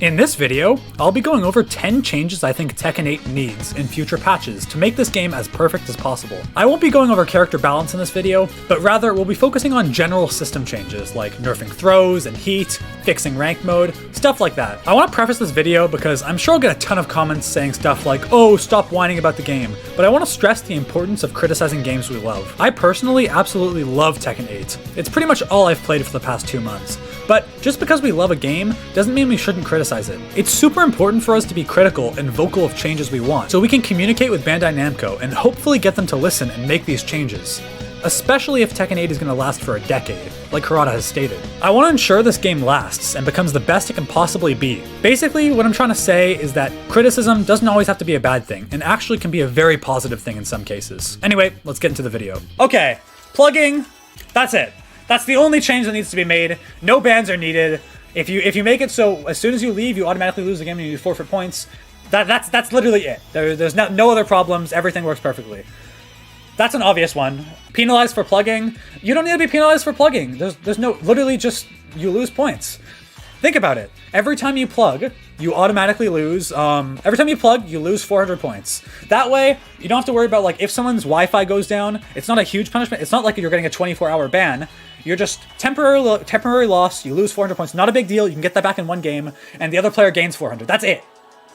In this video, I'll be going over 10 changes I think Tekken 8 needs in future patches to make this game as perfect as possible. I won't be going over character balance in this video, but rather we'll be focusing on general system changes like nerfing throws and heat, fixing rank mode, stuff like that. I want to preface this video because I'm sure I'll get a ton of comments saying stuff like, oh, stop whining about the game, but I want to stress the importance of criticizing games we love. I personally absolutely love Tekken 8. It's pretty much all I've played for the past 2 months. But just because we love a game doesn't mean we shouldn't criticize it. It's super important for us to be critical and vocal of changes we want, so we can communicate with Bandai Namco and hopefully get them to listen and make these changes. Especially if Tekken 8 is going to last for a decade, like Harada has stated. I want to ensure this game lasts and becomes the best it can possibly be. Basically, what I'm trying to say is that criticism doesn't always have to be a bad thing, and actually can be a very positive thing in some cases. Anyway, let's get into the video. Okay, plugging, that's it. That's the only change that needs to be made. No bans are needed. If you make it so as soon as you leave, you automatically lose the game and you forfeit points, that's literally it. There's no other problems. Everything works perfectly. That's an obvious one. Penalized for plugging. You don't need to be penalized for plugging. There's no, literally just, you lose points. Think about it. Every time you plug, you automatically lose, every time you plug, you lose 400 points. That way, you don't have to worry about, like, if someone's Wi-Fi goes down, it's not a huge punishment. It's not like you're getting a 24-hour ban. You're just temporary loss, you lose 400 points. Not a big deal, you can get that back in one game, and the other player gains 400. That's it.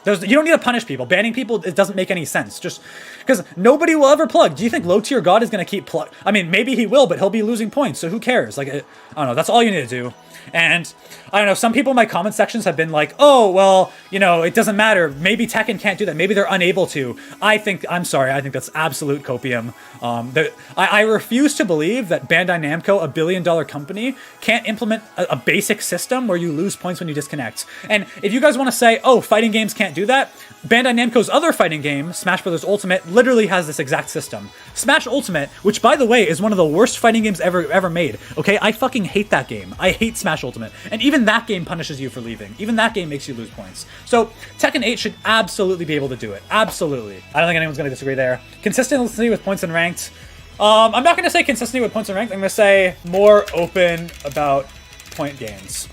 You don't need to punish people. Banning people, it doesn't make any sense. Just because nobody will ever plug. Do you think low tier God is going to keep plug? I mean, maybe he will, but he'll be losing points, so who cares? Like, I don't know, that's all you need to do. And I don't know, some people in my comment sections have been like, oh, well, you know, it doesn't matter. Maybe Tekken can't do that. Maybe they're unable to. I'm sorry, I think that's absolute copium. I refuse to believe that Bandai Namco, a billion-dollar company, can't implement a basic system where you lose points when you disconnect. And if you guys want to say, oh, fighting games can't do that, Bandai Namco's other fighting game, Smash Bros. Ultimate, literally has this exact system. Smash Ultimate, which by the way is one of the worst fighting games ever made. Okay, I fucking hate that game. I hate Smash Ultimate, and even that game punishes you for leaving. Even that game makes you lose points. So Tekken 8 should absolutely be able to do it. Absolutely. I don't think anyone's going to disagree there. Consistency with points and ranked. I'm not going to say consistency with points and ranked. I'm going to say more open about point gains.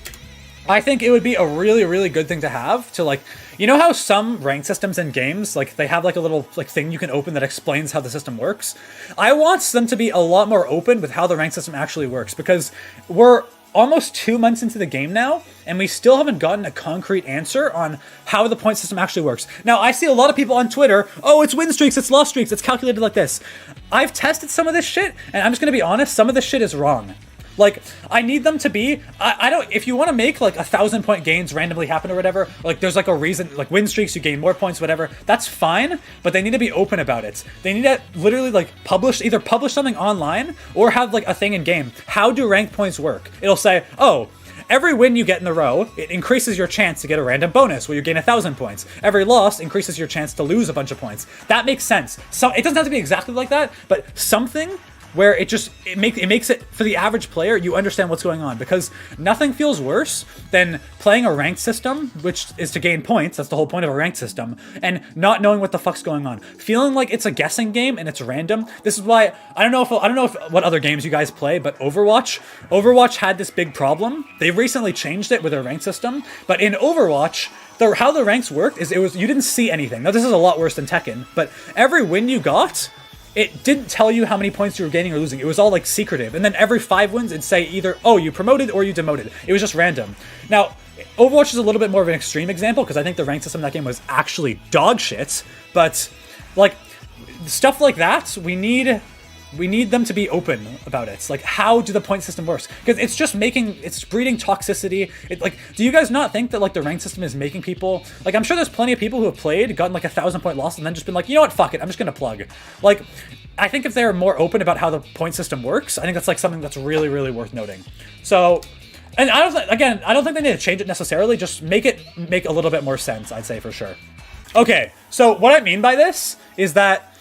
I think it would be a really, really good thing to have to, like, you know how some rank systems in games, like, they have like a little like thing you can open that explains how the system works? I want them to be a lot more open with how the rank system actually works, because we're almost 2 months into the game now, and we still haven't gotten a concrete answer on how the point system actually works. Now, I see a lot of people on Twitter, oh, it's win streaks, it's loss streaks, it's calculated like this. I've tested some of this shit, and I'm just gonna be honest, some of this shit is wrong. Like, I need them to be, I don't, if you want to make like 1,000 point gains randomly happen or whatever, like there's like a reason, like win streaks, you gain more points, whatever, that's fine, but they need to be open about it. They need to literally like either publish something online or have like a thing in game. How do ranked points work? It'll say, oh, every win you get in a row, it increases your chance to get a random bonus where you gain 1,000 points. Every loss increases your chance to lose a bunch of points. That makes sense. So it doesn't have to be exactly like that, but something where it makes it for the average player, you understand what's going on, because nothing feels worse than playing a ranked system, which is to gain points. That's the whole point of a ranked system, and not knowing what the fuck's going on, feeling like it's a guessing game and it's random. This is why I don't know if what other games you guys play, but Overwatch had this big problem. They've recently changed it with their ranked system, but in Overwatch, how the ranks worked is you didn't see anything. Now this is a lot worse than Tekken, but every win you got, it didn't tell you how many points you were gaining or losing. It was all like secretive. And then every 5 wins, it'd say either, oh, you promoted or you demoted. It was just random. Now, Overwatch is a little bit more of an extreme example because I think the rank system in that game was actually dog shit. But like stuff like that, we need them to be open about it. Like, how do the point system works? Because it's just it's breeding toxicity. Like, do you guys not think that like the rank system is making people, like, I'm sure there's plenty of people who have played, gotten like 1,000 point loss, and then just been like, you know what, fuck it, I'm just gonna plug. Like, I think if they're more open about how the point system works, I think that's like something that's really, really worth noting. So, and I don't think they need to change it necessarily, just make it make a little bit more sense, I'd say, for sure. Okay, so what I mean by this is that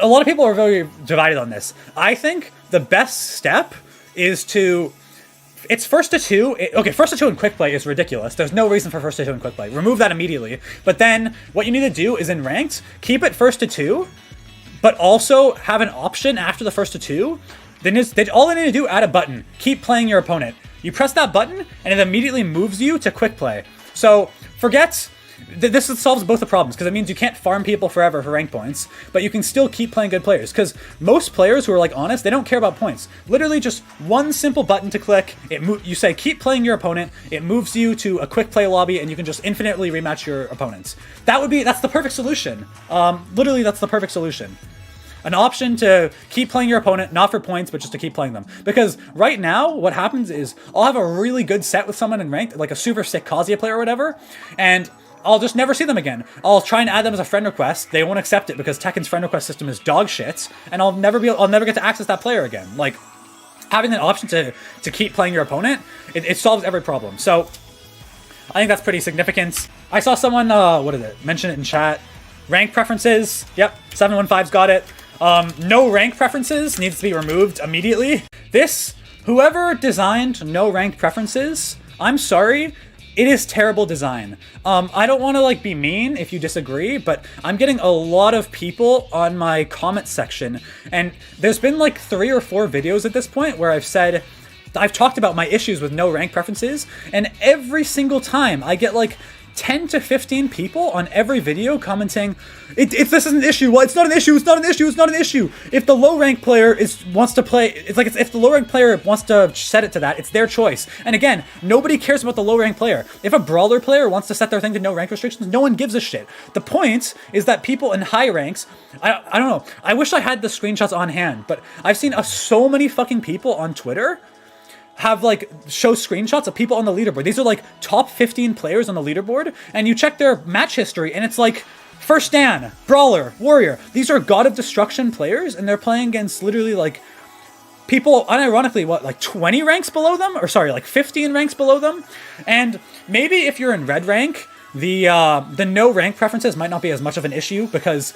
a lot of people are very divided on this. I think the best step is it's first to 2. Okay, first to 2 in quick play is ridiculous. There's no reason for first to 2 in quick play. Remove that immediately. But then what you need to do is in ranked, keep it first to 2, but also have an option after the first to 2. Then all they need to do, add a button. Keep playing your opponent. You press that button, and it immediately moves you to quick play. So forget. This solves both the problems, because it means you can't farm people forever for rank points, but you can still keep playing good players, because most players who are like honest, they don't care about points. Literally just one simple button to click, you say keep playing your opponent, it moves you to a quick play lobby, and you can just infinitely rematch your opponents. That's the perfect solution. Literally that's the perfect solution. An option to keep playing your opponent, not for points, but just to keep playing them. Because right now, what happens is, I'll have a really good set with someone in ranked, like a super sick Kazuya player or whatever, and I'll just never see them again. I'll try and add them as a friend request. They won't accept it because Tekken's friend request system is dog shit, and I'll never get to access that player again. Like, having that option to keep playing your opponent, it solves every problem. So I think that's pretty significant. I saw someone mention it in chat. Rank preferences. Yep, 715's got it. No rank preferences needs to be removed immediately. Whoever designed no rank preferences, I'm sorry, it is terrible design. I don't want to like be mean if you disagree, but I'm getting a lot of people on my comment section, and there's been like 3 or 4 videos at this point where I've talked about my issues with no rank preferences, and every single time I get like 10 to 15 people on every video commenting, if this is an issue, well, it's not an issue, it's not an issue, it's not an issue. If the low rank player wants to play, if the low rank player wants to set it to that, it's their choice. And again, nobody cares about the low rank player. If a brawler player wants to set their thing to no rank restrictions, no one gives a shit. The point is that people in high ranks, I don't know, I wish I had the screenshots on hand, but I've seen so many fucking people on Twitter have like show screenshots of people on the leaderboard. These are like top 15 players on the leaderboard, and you check their match history and it's like First Dan, Brawler, Warrior. These are God of Destruction players, and they're playing against literally like people, unironically, like 20 ranks below them? Or sorry, like 15 ranks below them? And maybe if you're in red rank, the no rank preferences might not be as much of an issue, because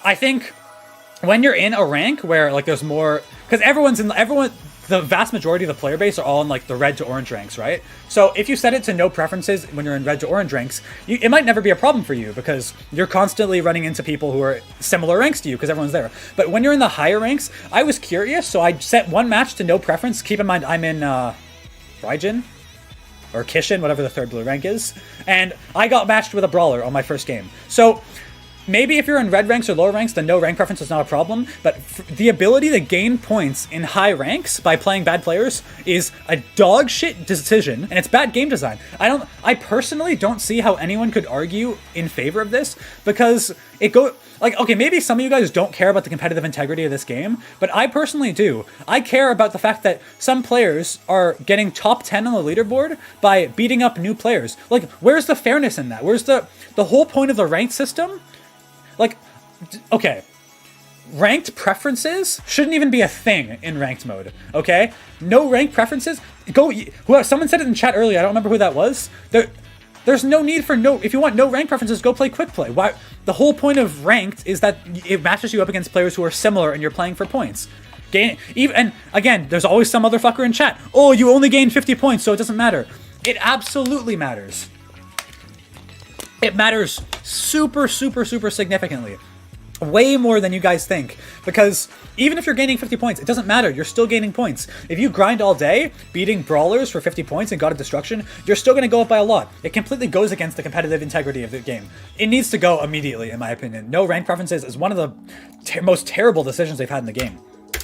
I think when you're in a rank where like there's more, because the vast majority of the player base are all in like the red to orange ranks, right? So if you set it to no preferences when you're in red to orange ranks, it might never be a problem for you, because you're constantly running into people who are similar ranks to you because everyone's there. But when you're in the higher ranks, I was curious, so I set one match to no preference. Keep in mind, I'm in Raijin or Kishin, whatever the third blue rank is, and I got matched with a brawler on my first game. So maybe if you're in red ranks or lower ranks, the no rank preference is not a problem, but the ability to gain points in high ranks by playing bad players is a dog shit decision, and it's bad game design. I personally don't see how anyone could argue in favor of this, because okay, maybe some of you guys don't care about the competitive integrity of this game, but I personally do. I care about the fact that some players are getting top 10 on the leaderboard by beating up new players. Like, where's the fairness in that? Where's the whole point of the ranked system? Like, okay, ranked preferences shouldn't even be a thing in ranked mode, okay? No ranked preferences. Someone said it in chat earlier, I don't remember who that was. There's no need for if you want no rank preferences, go play quick play. Why? The whole point of ranked is that it matches you up against players who are similar and you're playing for points. And again, there's always some motherfucker in chat. Oh, you only gained 50 points, so it doesn't matter. It absolutely matters. It matters super, super, super significantly. Way more than you guys think. Because even if you're gaining 50 points, it doesn't matter. You're still gaining points. If you grind all day, beating brawlers for 50 points in God of Destruction, you're still going to go up by a lot. It completely goes against the competitive integrity of the game. It needs to go immediately, in my opinion. No rank preferences is one of the most terrible decisions they've had in the game.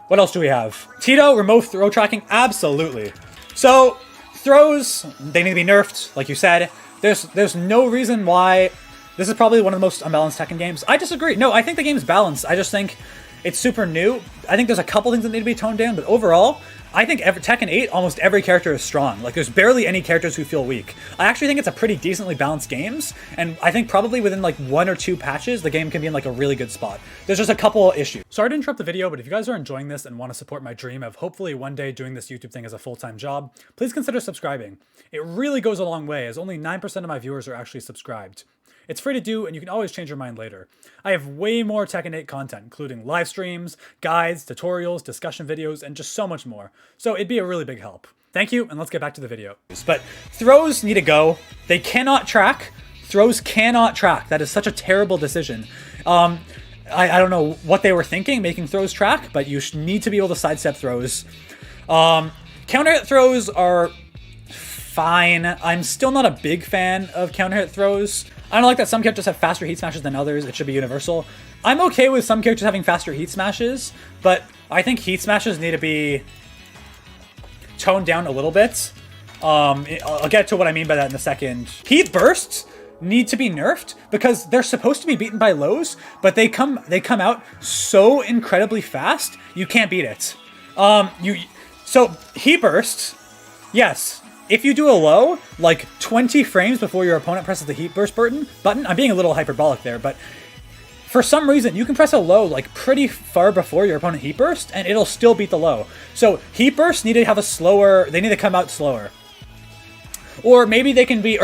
What else do we have? Tito, remote throw tracking? Absolutely. So, throws, they need to be nerfed, like you said. There's no reason why. This is probably one of the most unbalanced Tekken games. I disagree. No, I think the game's balanced. I just think it's super new. I think there's a couple things that need to be toned down, but overall, I think Tekken 8, almost every character is strong. Like, there's barely any characters who feel weak. I actually think it's a pretty decently balanced game, and I think probably within like 1 or 2 patches, the game can be in like a really good spot. There's just a couple issues. Sorry to interrupt the video, but if you guys are enjoying this and want to support my dream of hopefully one day doing this YouTube thing as a full-time job, please consider subscribing. It really goes a long way, as only 9% of my viewers are actually subscribed. It's free to do, and you can always change your mind later. I have way more Tekken 8 content, including live streams, guides, tutorials, discussion videos, and just so much more. So it'd be a really big help. Thank you, and let's get back to the video. But throws need to go. They cannot track. Throws cannot track. That is such a terrible decision. I don't know what they were thinking, making throws track, but you need to be able to sidestep throws. Counter hit throws are fine. I'm still not a big fan of counter hit throws. I don't like that some characters have faster heat smashes than others. It should be universal. I'm okay with some characters having faster heat smashes, but I think heat smashes need to be toned down a little bit. I'll get to what I mean by that in a second. Heat bursts need to be nerfed because they're supposed to be beaten by lows, but they come out so incredibly fast, you can't beat it. So heat bursts, yes. If you do a low, like 20 frames before your opponent presses the heat burst button, I'm being a little hyperbolic there, but for some reason, you can press a low like pretty far before your opponent heat burst, and it'll still beat the low. So heat bursts need to have they need to come out slower. Or maybe they can be,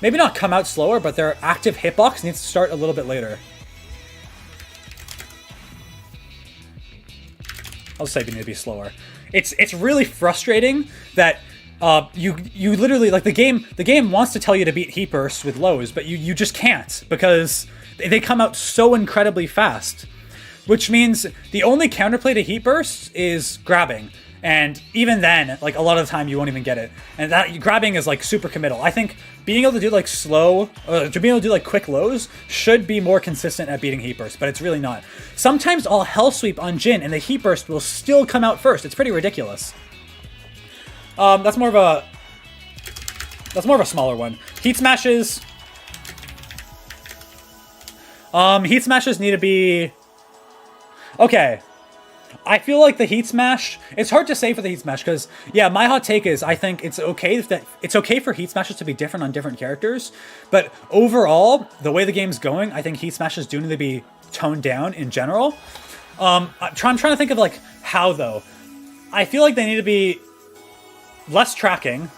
maybe not come out slower, but their active hitbox needs to start a little bit later. I'll say they need to be slower. It's really frustrating that you literally, like, the game wants to tell you to beat heat bursts with lows, but you just can't because they come out so incredibly fast, which means the only counterplay to heat bursts is grabbing. And even then, like, a lot of the time you won't even get it. And that grabbing is like super committal. I think being able to do like being able to do like quick lows should be more consistent at beating heat burst, but it's really not. Sometimes I'll hell sweep on Jin and the heat burst will still come out first. It's pretty ridiculous. That's more of a smaller one. Heat smashes. Heat smashes need to be okay. I feel like the heat smash, it's hard to say for the heat smash because, yeah, my hot take is I think it's okay for heat smashes to be different on different characters, but overall, the way the game's going, I think heat smashes do need to be toned down in general. I'm trying to think of like how though. I feel like they need to be less tracking.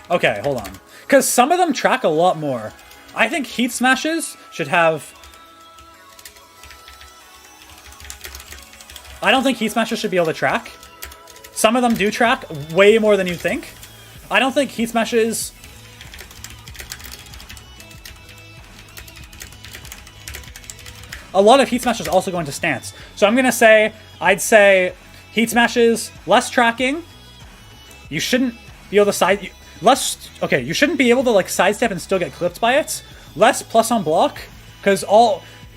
Okay, hold on. Because some of them track a lot more. I think heat smashes should have... I don't think heat smashes should be able to track. Some of them do track way more than you think. I don't think heat smashes... A lot of heat smashes also go into stance. So I'm going to say, I'd say heat smashes, less tracking. You shouldn't be able to you shouldn't be able to like sidestep and still get clipped by it. Less plus on block, because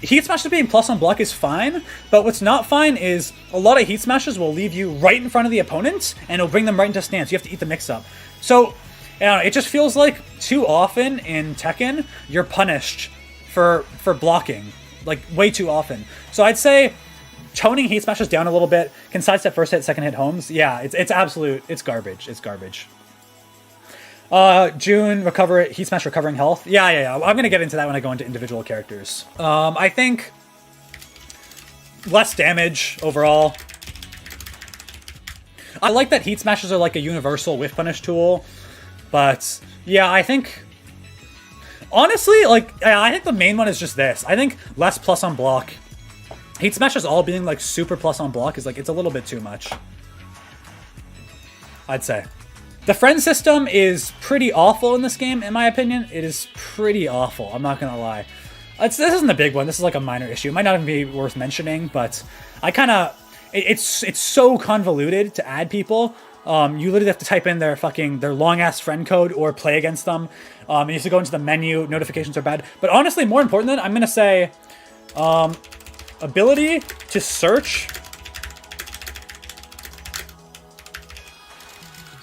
heat smashes being plus on block is fine, but what's not fine is a lot of heat smashes will leave you right in front of the opponent and it'll bring them right into stance. You have to eat the mix-up. So, it just feels like too often in Tekken, you're punished for blocking. Like, way too often. So I'd say toning heat smashes down a little bit, can sidestep first hit, second hit homes. Yeah, it's garbage. It's garbage. June, heat smash recovering health. Yeah. I'm gonna get into that when I go into individual characters. I think less damage overall. I like that heat smashes are like a universal whiff punish tool, but yeah, I think honestly, I think the main one is just this. I think less plus on block. Heat smashes all being like super plus on block is like, it's a little bit too much, I'd say. The friend system is pretty awful in this game, in my opinion. It is pretty awful, I'm not gonna lie. This isn't a big one, this is like a minor issue. It might not even be worth mentioning, but I kinda... It's so convoluted to add people. You literally have to type in their long-ass friend code or play against them. You have to go into the menu, notifications are bad. But honestly, more important than, I'm gonna say... ability to search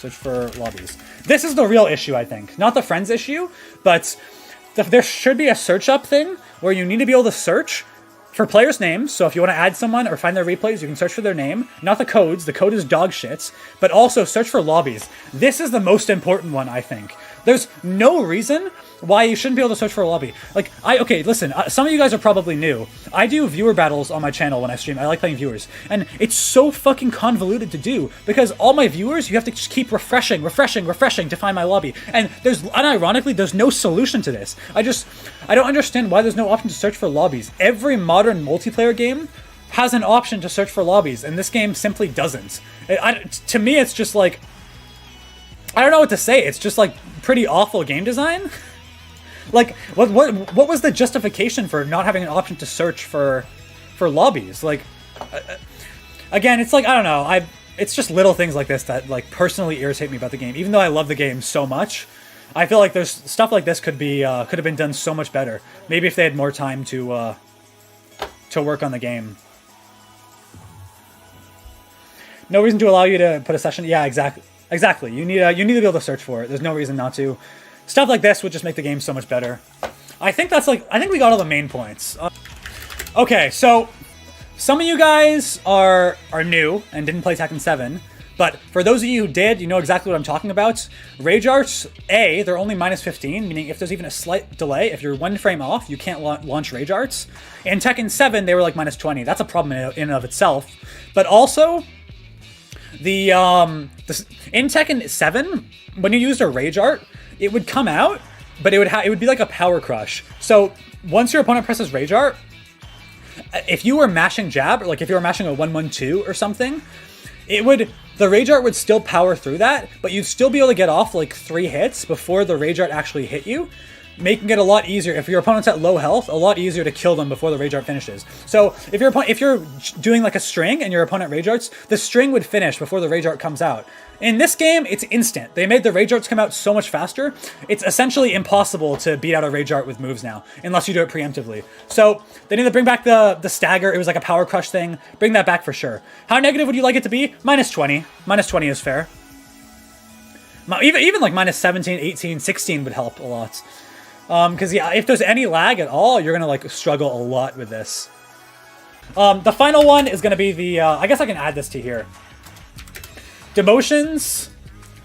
for lobbies. This is the real issue, I think. Not the friends issue, but there should be a search up thing where you need to be able to search for players' names. So if you want to add someone or find their replays, you can search for their name. Not the codes. The code is dog shit. But also search for lobbies. This is the most important one, I think. There's no reason why you shouldn't be able to search for a lobby. Okay, listen, some of you guys are probably new. I do viewer battles on my channel when I stream. I like playing viewers. And it's so fucking convoluted to do because all my viewers, you have to just keep refreshing to find my lobby. And unironically, there's no solution to this. I don't understand why there's no option to search for lobbies. Every modern multiplayer game has an option to search for lobbies, and this game simply doesn't. To me, it's just like, I don't know what to say. It's just like pretty awful game design. Like, what was the justification for not having an option to search for lobbies? Like, again, it's like, I don't know. it's just little things like this that like personally irritate me about the game. Even though I love the game so much, I feel like there's stuff like this could have been done so much better. Maybe if they had more time to work on the game. No reason to allow you to put a session. Yeah, exactly. Exactly. You need to be able to search for it. There's no reason not to. Stuff like this would just make the game so much better. I think we got all the main points. Okay, so some of you guys are new and didn't play Tekken 7, but for those of you who did, you know exactly what I'm talking about. Rage Arts, they're only -15, meaning if there's even a slight delay, if you're 1 frame off, you can't launch Rage Arts. In Tekken 7, they were like -20. That's a problem in and of itself. But also, in Tekken 7, when you used a Rage Art, it would come out, but it would be like a power crush. So once your opponent presses Rage Art, if you were mashing jab, or like if you were mashing a 1-1-2 or something, the Rage Art would still power through that, but you'd still be able to get off like 3 hits before the Rage Art actually hit you, making it a lot easier, if your opponent's at low health, a lot easier to kill them before the Rage Art finishes. So if you're doing like a string and your opponent Rage Arts, the string would finish before the Rage Art comes out. In this game, it's instant. They made the Rage Arts come out so much faster, it's essentially impossible to beat out a Rage Art with moves now, unless you do it preemptively. So they need to bring back the stagger. It was like a power crush thing. Bring that back for sure. How negative would you like it to be? -20. -20 is fair. Even like -17, 18, 16 would help a lot. Because yeah, if there's any lag at all, you're gonna like struggle a lot with this. The final one is gonna be the, I guess I can add this to here. Demotions.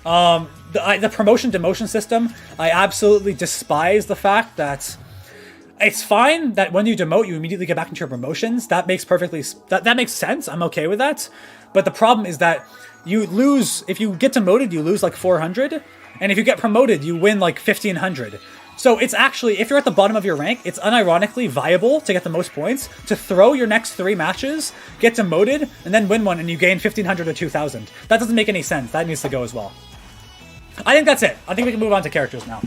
The promotion demotion system. I absolutely despise the fact that it's fine that when you demote, you immediately get back into your promotions. That makes that makes sense. I'm okay with that. But the problem is that you lose, if you get demoted, you lose like 400. And if you get promoted, you win like 1,500. So it's actually, if you're at the bottom of your rank, it's unironically viable to get the most points, to throw your next 3 matches, get demoted, and then win one, and you gain 1,500 or 2,000. That doesn't make any sense. That needs to go as well. I think that's it. I think we can move on to characters now.